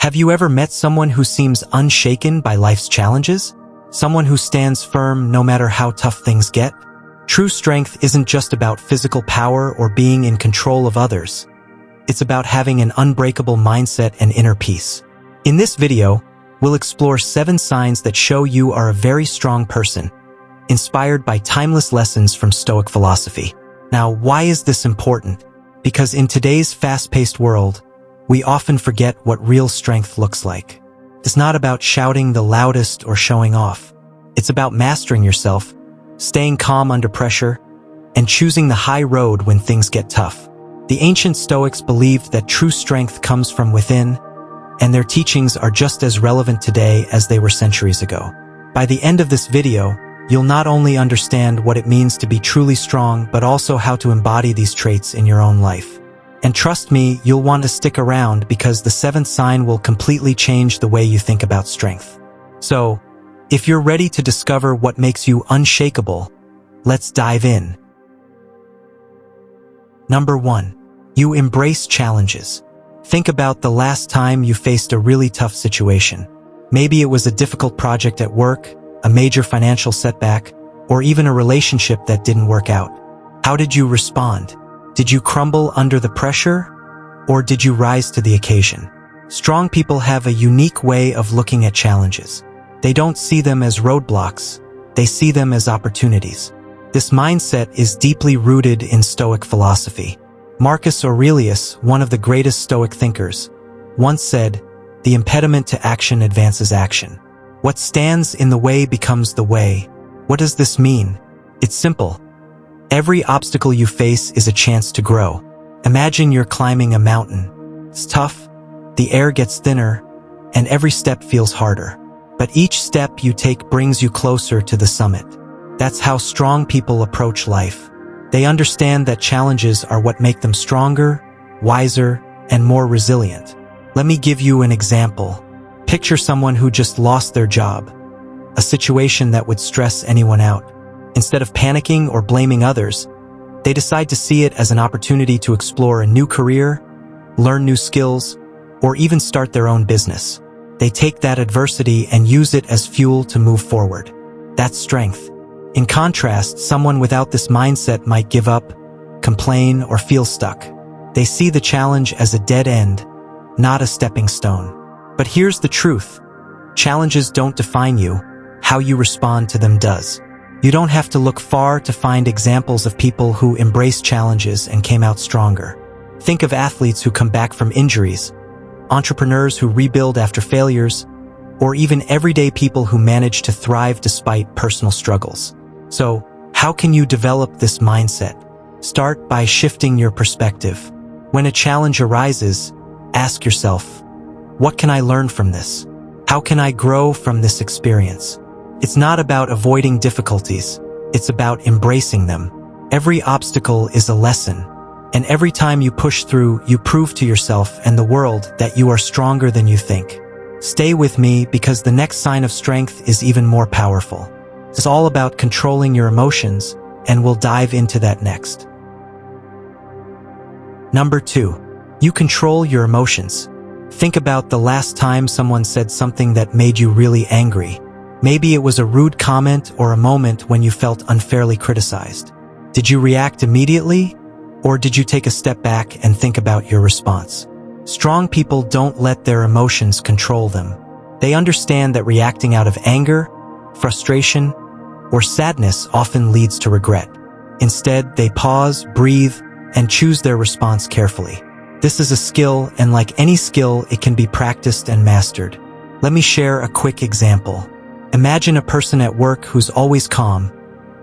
Have you ever met someone who seems unshaken by life's challenges? Someone who stands firm no matter how tough things get? True strength isn't just about physical power or being in control of others. It's about having an unbreakable mindset and inner peace. In this video, we'll explore 7 signs that show you are a very strong person, inspired by timeless lessons from Stoic philosophy. Now, why is this important? Because in today's fast-paced world, we often forget what real strength looks like. It's not about shouting the loudest or showing off. It's about mastering yourself, staying calm under pressure, and choosing the high road when things get tough. The ancient Stoics believed that true strength comes from within, and their teachings are just as relevant today as they were centuries ago. By the end of this video, you'll not only understand what it means to be truly strong, but also how to embody these traits in your own life. And trust me, you'll want to stick around because the 7th sign will completely change the way you think about strength. So, if you're ready to discover what makes you unshakable, let's dive in. Number 1. You embrace challenges. Think about the last time you faced a really tough situation. Maybe it was a difficult project at work, a major financial setback, or even a relationship that didn't work out. How did you respond? Did you crumble under the pressure, or did you rise to the occasion? Strong people have a unique way of looking at challenges. They don't see them as roadblocks, they see them as opportunities. This mindset is deeply rooted in Stoic philosophy. Marcus Aurelius, one of the greatest Stoic thinkers, once said, "The impediment to action advances action. What stands in the way becomes the way." What does this mean? It's simple. Every obstacle you face is a chance to grow. Imagine you're climbing a mountain. It's tough, the air gets thinner, and every step feels harder. But each step you take brings you closer to the summit. That's how strong people approach life. They understand that challenges are what make them stronger, wiser, and more resilient. Let me give you an example. Picture someone who just lost their job, a situation that would stress anyone out. Instead of panicking or blaming others, they decide to see it as an opportunity to explore a new career, learn new skills, or even start their own business. They take that adversity and use it as fuel to move forward. That's strength. In contrast, someone without this mindset might give up, complain, or feel stuck. They see the challenge as a dead end, not a stepping stone. But here's the truth. Challenges don't define you. How you respond to them does. You don't have to look far to find examples of people who embraced challenges and came out stronger. Think of athletes who come back from injuries, entrepreneurs who rebuild after failures, or even everyday people who manage to thrive despite personal struggles. So, how can you develop this mindset? Start by shifting your perspective. When a challenge arises, ask yourself, what can I learn from this? How can I grow from this experience? It's not about avoiding difficulties, it's about embracing them. Every obstacle is a lesson, and every time you push through, you prove to yourself and the world that you are stronger than you think. Stay with me because the next sign of strength is even more powerful. It's all about controlling your emotions, and we'll dive into that next. Number 2. You control your emotions. Think about the last time someone said something that made you really angry. Maybe it was a rude comment or a moment when you felt unfairly criticized. Did you react immediately, or did you take a step back and think about your response? Strong people don't let their emotions control them. They understand that reacting out of anger, frustration, or sadness often leads to regret. Instead, they pause, breathe, and choose their response carefully. This is a skill, and like any skill, it can be practiced and mastered. Let me share a quick example. Imagine a person at work who's always calm,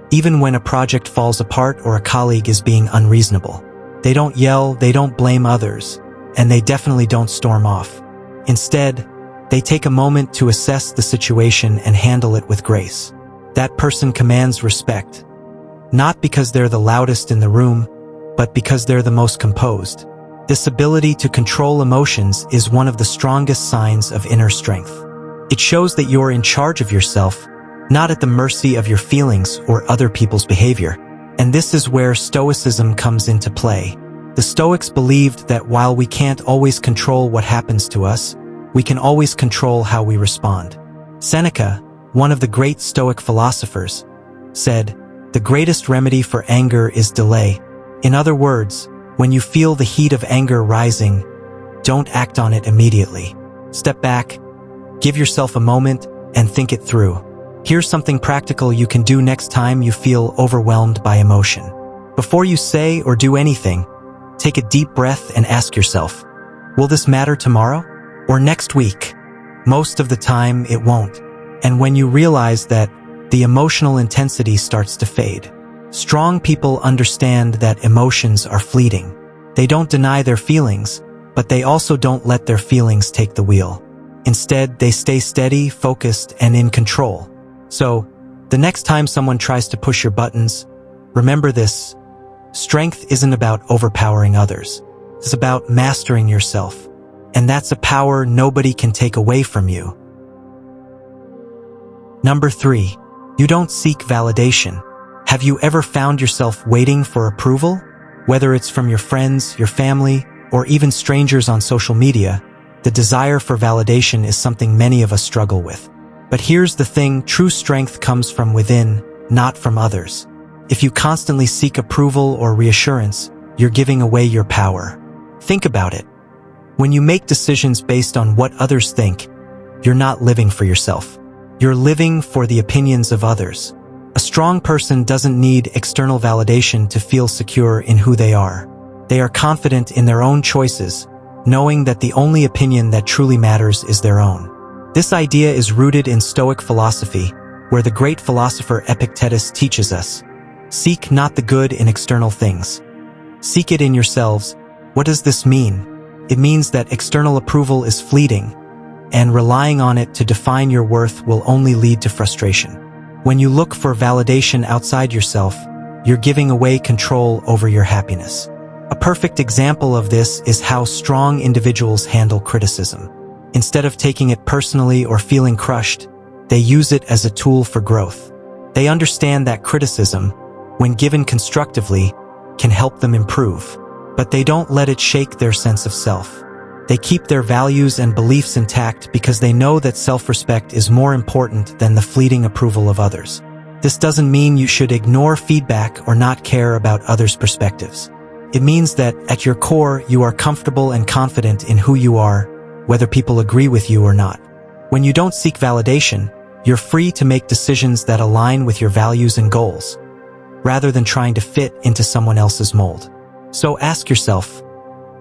even when a project falls apart or a colleague is being unreasonable. They don't yell, they don't blame others, and they definitely don't storm off. Instead, they take a moment to assess the situation and handle it with grace. That person commands respect, not because they're the loudest in the room, but because they're the most composed. This ability to control emotions is one of the strongest signs of inner strength. It shows that you're in charge of yourself, not at the mercy of your feelings or other people's behavior. And this is where Stoicism comes into play. The Stoics believed that while we can't always control what happens to us, we can always control how we respond. Seneca, one of the great Stoic philosophers, said, "The greatest remedy for anger is delay." In other words, when you feel the heat of anger rising, don't act on it immediately. Step back, give yourself a moment, and think it through. Here's something practical you can do next time you feel overwhelmed by emotion. Before you say or do anything, take a deep breath and ask yourself, will this matter tomorrow or next week? Most of the time, it won't. And when you realize that, the emotional intensity starts to fade. Strong people understand that emotions are fleeting. They don't deny their feelings, but they also don't let their feelings take the wheel. Instead, they stay steady, focused, and in control. So, the next time someone tries to push your buttons, remember this: strength isn't about overpowering others. It's about mastering yourself. And that's a power nobody can take away from you. Number 3. You don't seek validation. Have you ever found yourself waiting for approval? Whether it's from your friends, your family, or even strangers on social media, the desire for validation is something many of us struggle with. But here's the thing: true strength comes from within, not from others. If you constantly seek approval or reassurance, you're giving away your power. Think about it. When you make decisions based on what others think, you're not living for yourself. You're living for the opinions of others. A strong person doesn't need external validation to feel secure in who they are. They are confident in their own choices, knowing that the only opinion that truly matters is their own. This idea is rooted in Stoic philosophy, where the great philosopher Epictetus teaches us, seek not the good in external things. Seek it in yourselves. What does this mean? It means that external approval is fleeting, and relying on it to define your worth will only lead to frustration. When you look for validation outside yourself, you're giving away control over your happiness. A perfect example of this is how strong individuals handle criticism. Instead of taking it personally or feeling crushed, they use it as a tool for growth. They understand that criticism, when given constructively, can help them improve. But they don't let it shake their sense of self. They keep their values and beliefs intact because they know that self-respect is more important than the fleeting approval of others. This doesn't mean you should ignore feedback or not care about others' perspectives. It means that, at your core, you are comfortable and confident in who you are, whether people agree with you or not. When you don't seek validation, you're free to make decisions that align with your values and goals, rather than trying to fit into someone else's mold. So ask yourself,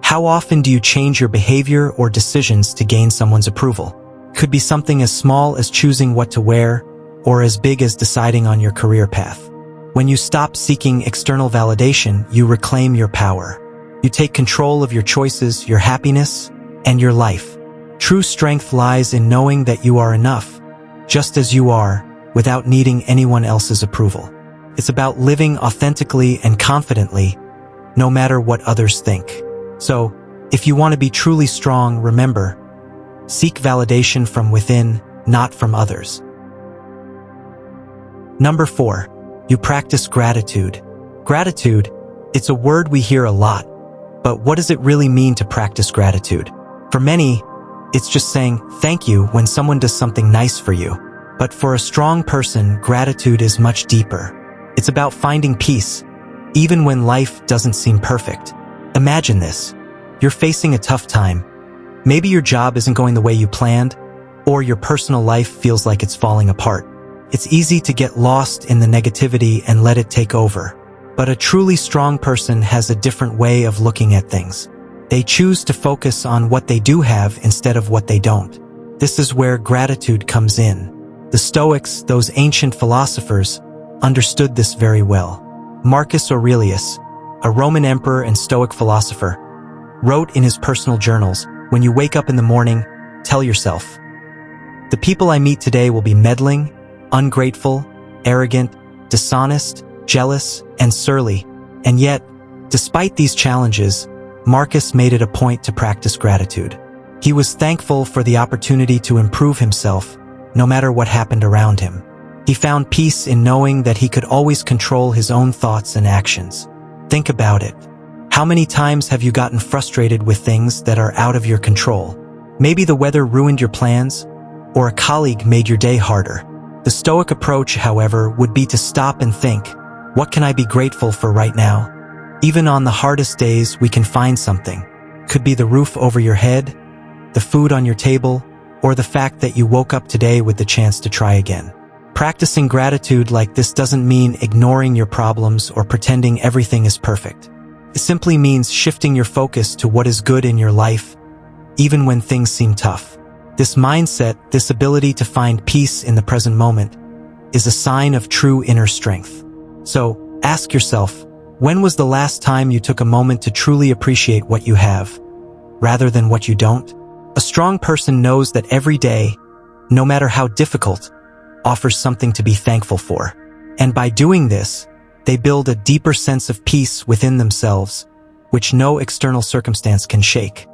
how often do you change your behavior or decisions to gain someone's approval? Could be something as small as choosing what to wear, or as big as deciding on your career path. When you stop seeking external validation, you reclaim your power. You take control of your choices, your happiness, and your life. True strength lies in knowing that you are enough, just as you are, without needing anyone else's approval. It's about living authentically and confidently, no matter what others think. So, if you want to be truly strong, remember, seek validation from within, not from others. Number 4. You practice gratitude. Gratitude, it's a word we hear a lot, but what does it really mean to practice gratitude? For many, it's just saying thank you when someone does something nice for you. But for a strong person, gratitude is much deeper. It's about finding peace, even when life doesn't seem perfect. Imagine this. You're facing a tough time. Maybe your job isn't going the way you planned, or your personal life feels like it's falling apart. It's easy to get lost in the negativity and let it take over. But a truly strong person has a different way of looking at things. They choose to focus on what they do have instead of what they don't. This is where gratitude comes in. The Stoics, those ancient philosophers, understood this very well. Marcus Aurelius, a Roman emperor and Stoic philosopher, wrote in his personal journals, "When you wake up in the morning, tell yourself, the people I meet today will be meddling, ungrateful, arrogant, dishonest, jealous, and surly." And yet, despite these challenges, Marcus made it a point to practice gratitude. He was thankful for the opportunity to improve himself, no matter what happened around him. He found peace in knowing that he could always control his own thoughts and actions. Think about it. How many times have you gotten frustrated with things that are out of your control? Maybe the weather ruined your plans, or a colleague made your day harder. The Stoic approach, however, would be to stop and think, what can I be grateful for right now? Even on the hardest days, we can find something. Could be the roof over your head, the food on your table, or the fact that you woke up today with the chance to try again. Practicing gratitude like this doesn't mean ignoring your problems or pretending everything is perfect. It simply means shifting your focus to what is good in your life, even when things seem tough. This mindset, this ability to find peace in the present moment, is a sign of true inner strength. So, ask yourself, when was the last time you took a moment to truly appreciate what you have, rather than what you don't? A strong person knows that every day, no matter how difficult, offers something to be thankful for. And by doing this, they build a deeper sense of peace within themselves, which no external circumstance can shake.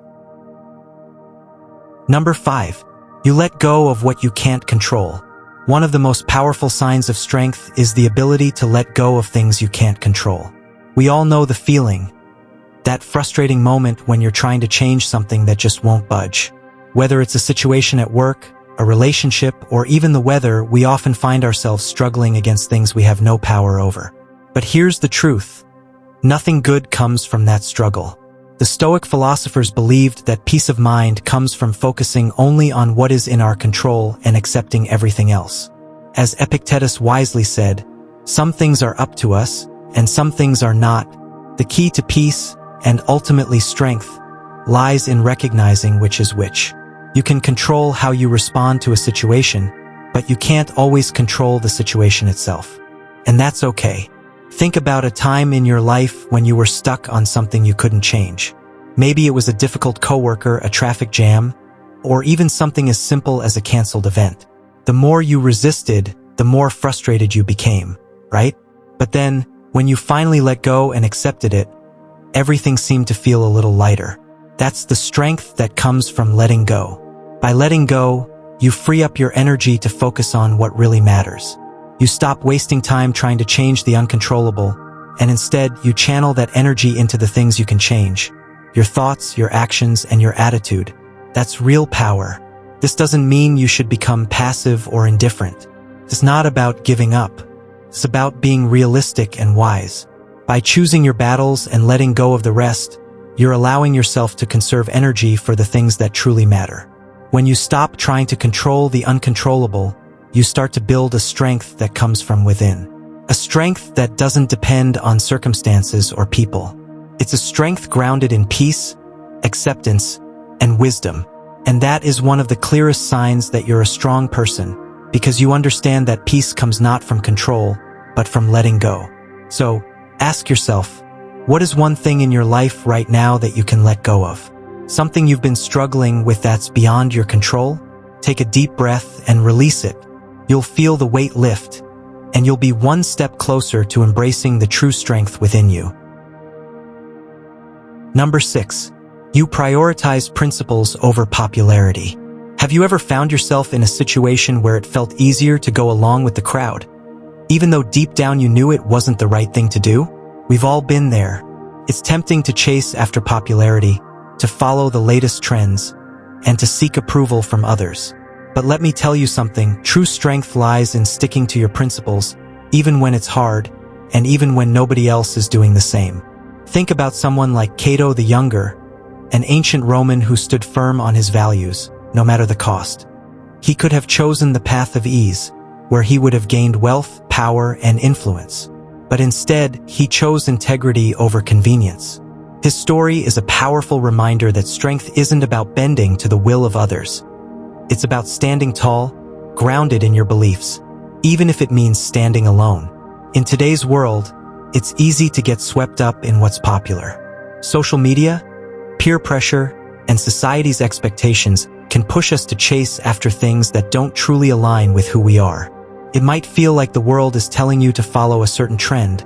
Number 5. You let go of what you can't control. One of the most powerful signs of strength is the ability to let go of things you can't control. We all know the feeling, that frustrating moment when you're trying to change something that just won't budge. Whether it's a situation at work, a relationship, or even the weather, we often find ourselves struggling against things we have no power over. But here's the truth. Nothing good comes from that struggle. The Stoic philosophers believed that peace of mind comes from focusing only on what is in our control and accepting everything else. As Epictetus wisely said, some things are up to us, and some things are not. The key to peace, and ultimately strength, lies in recognizing which is which. You can control how you respond to a situation, but you can't always control the situation itself. And that's okay. Think about a time in your life when you were stuck on something you couldn't change. Maybe it was a difficult coworker, a traffic jam, or even something as simple as a canceled event. The more you resisted, the more frustrated you became, right? But then, when you finally let go and accepted it, everything seemed to feel a little lighter. That's the strength that comes from letting go. By letting go, you free up your energy to focus on what really matters. You stop wasting time trying to change the uncontrollable, and instead you channel that energy into the things you can change. Your thoughts, your actions, and your attitude. That's real power. This doesn't mean you should become passive or indifferent. It's not about giving up. It's about being realistic and wise. By choosing your battles and letting go of the rest, you're allowing yourself to conserve energy for the things that truly matter. When you stop trying to control the uncontrollable, you start to build a strength that comes from within. A strength that doesn't depend on circumstances or people. It's a strength grounded in peace, acceptance, and wisdom. And that is one of the clearest signs that you're a strong person, because you understand that peace comes not from control, but from letting go. So, ask yourself, what is one thing in your life right now that you can let go of? Something you've been struggling with that's beyond your control? Take a deep breath and release it. You'll feel the weight lift, and you'll be one step closer to embracing the true strength within you. Number 6. You prioritize principles over popularity. Have you ever found yourself in a situation where it felt easier to go along with the crowd, even though deep down you knew it wasn't the right thing to do? We've all been there. It's tempting to chase after popularity, to follow the latest trends, and to seek approval from others. But let me tell you something, true strength lies in sticking to your principles, even when it's hard, and even when nobody else is doing the same. Think about someone like Cato the Younger, an ancient Roman who stood firm on his values, no matter the cost. He could have chosen the path of ease, where he would have gained wealth, power, and influence. But instead, he chose integrity over convenience. His story is a powerful reminder that strength isn't about bending to the will of others. It's about standing tall, grounded in your beliefs, even if it means standing alone. In today's world, it's easy to get swept up in what's popular. Social media, peer pressure, and society's expectations can push us to chase after things that don't truly align with who we are. It might feel like the world is telling you to follow a certain trend,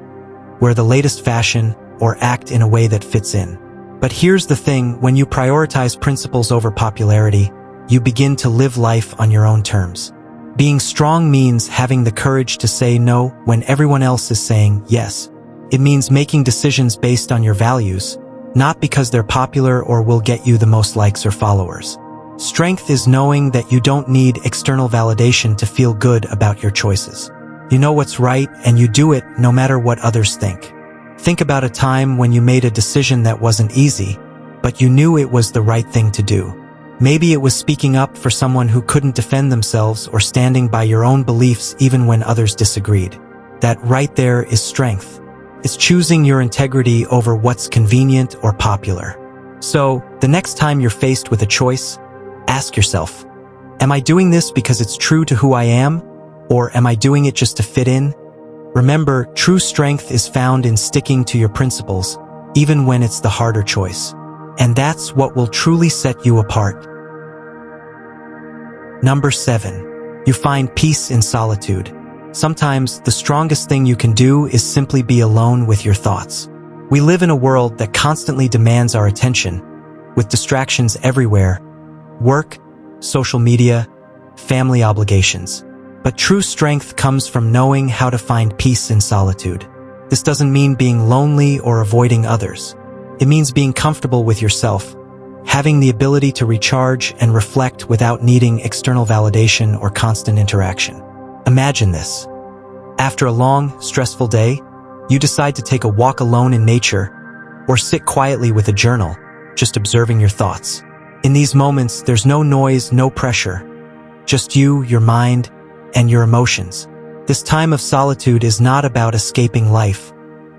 wear the latest fashion, or act in a way that fits in. But here's the thing, when you prioritize principles over popularity, you begin to live life on your own terms. Being strong means having the courage to say no when everyone else is saying yes. It means making decisions based on your values, not because they're popular or will get you the most likes or followers. Strength is knowing that you don't need external validation to feel good about your choices. You know what's right, and you do it no matter what others think. Think about a time when you made a decision that wasn't easy, but you knew it was the right thing to do. Maybe it was speaking up for someone who couldn't defend themselves or standing by your own beliefs even when others disagreed. That right there is strength. It's choosing your integrity over what's convenient or popular. So, the next time you're faced with a choice, ask yourself, am I doing this because it's true to who I am, or am I doing it just to fit in? Remember, true strength is found in sticking to your principles, even when it's the harder choice. And that's what will truly set you apart. Number 7. You find peace in solitude. Sometimes, the strongest thing you can do is simply be alone with your thoughts. We live in a world that constantly demands our attention, with distractions everywhere: work, social media, family obligations. But true strength comes from knowing how to find peace in solitude. This doesn't mean being lonely or avoiding others. It means being comfortable with yourself, having the ability to recharge and reflect without needing external validation or constant interaction. Imagine this. After a long, stressful day, you decide to take a walk alone in nature, or sit quietly with a journal, just observing your thoughts. In these moments, there's no noise, no pressure, just you, your mind, and your emotions. This time of solitude is not about escaping life,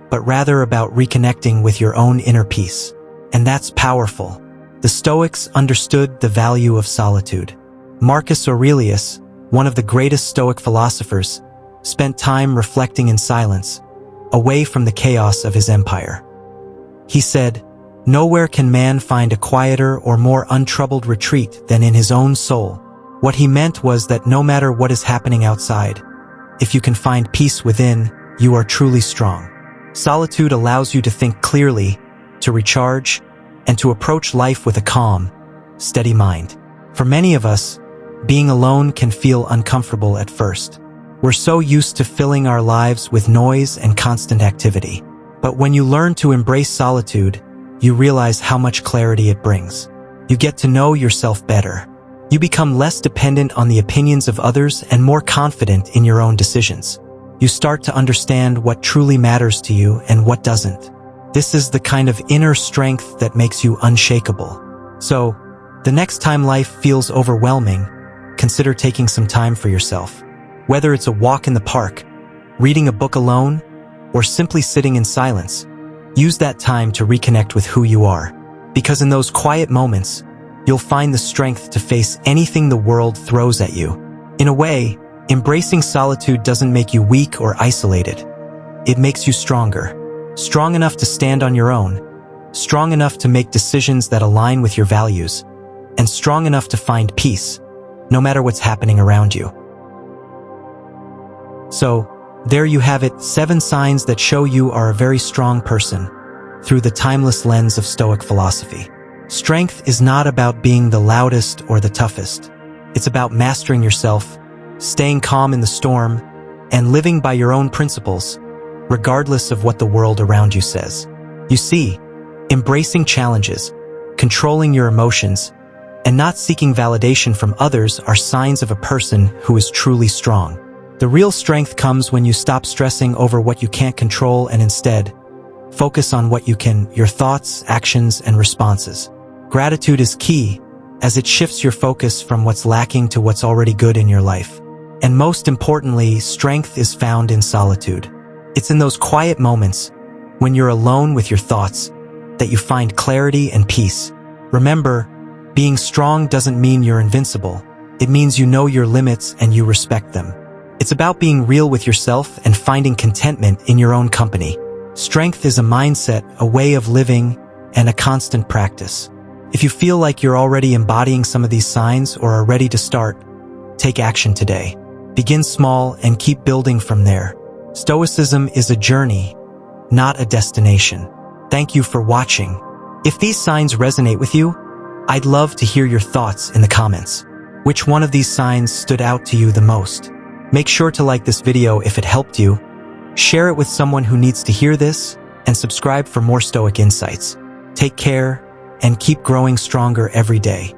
but rather about reconnecting with your own inner peace. And that's powerful. The Stoics understood the value of solitude. Marcus Aurelius, one of the greatest Stoic philosophers, spent time reflecting in silence, away from the chaos of his empire. He said, "Nowhere can man find a quieter or more untroubled retreat than in his own soul." What he meant was that no matter what is happening outside, if you can find peace within, you are truly strong. Solitude allows you to think clearly, to recharge, and to approach life with a calm, steady mind. For many of us, being alone can feel uncomfortable at first. We're so used to filling our lives with noise and constant activity. But when you learn to embrace solitude, you realize how much clarity it brings. You get to know yourself better. You become less dependent on the opinions of others and more confident in your own decisions. You start to understand what truly matters to you and what doesn't. This is the kind of inner strength that makes you unshakable. So, the next time life feels overwhelming, consider taking some time for yourself. Whether it's a walk in the park, reading a book alone, or simply sitting in silence, use that time to reconnect with who you are. Because in those quiet moments, you'll find the strength to face anything the world throws at you. In a way, embracing solitude doesn't make you weak or isolated. It makes you stronger. Strong enough to stand on your own, strong enough to make decisions that align with your values, and strong enough to find peace, no matter what's happening around you. So, there you have it, 7 signs that show you are a very strong person, through the timeless lens of Stoic philosophy. Strength is not about being the loudest or the toughest. It's about mastering yourself, staying calm in the storm, and living by your own principles, regardless of what the world around you says. You see, embracing challenges, controlling your emotions, and not seeking validation from others are signs of a person who is truly strong. The real strength comes when you stop stressing over what you can't control and instead focus on what you can, your thoughts, actions, and responses. Gratitude is key, as it shifts your focus from what's lacking to what's already good in your life. And most importantly, strength is found in solitude. It's in those quiet moments, when you're alone with your thoughts, that you find clarity and peace. Remember, being strong doesn't mean you're invincible. It means you know your limits and you respect them. It's about being real with yourself and finding contentment in your own company. Strength is a mindset, a way of living, and a constant practice. If you feel like you're already embodying some of these signs or are ready to start, take action today. Begin small and keep building from there. Stoicism is a journey, not a destination. Thank you for watching. If these signs resonate with you, I'd love to hear your thoughts in the comments. Which one of these signs stood out to you the most? Make sure to like this video if it helped you, share it with someone who needs to hear this, and subscribe for more Stoic insights. Take care, and keep growing stronger every day.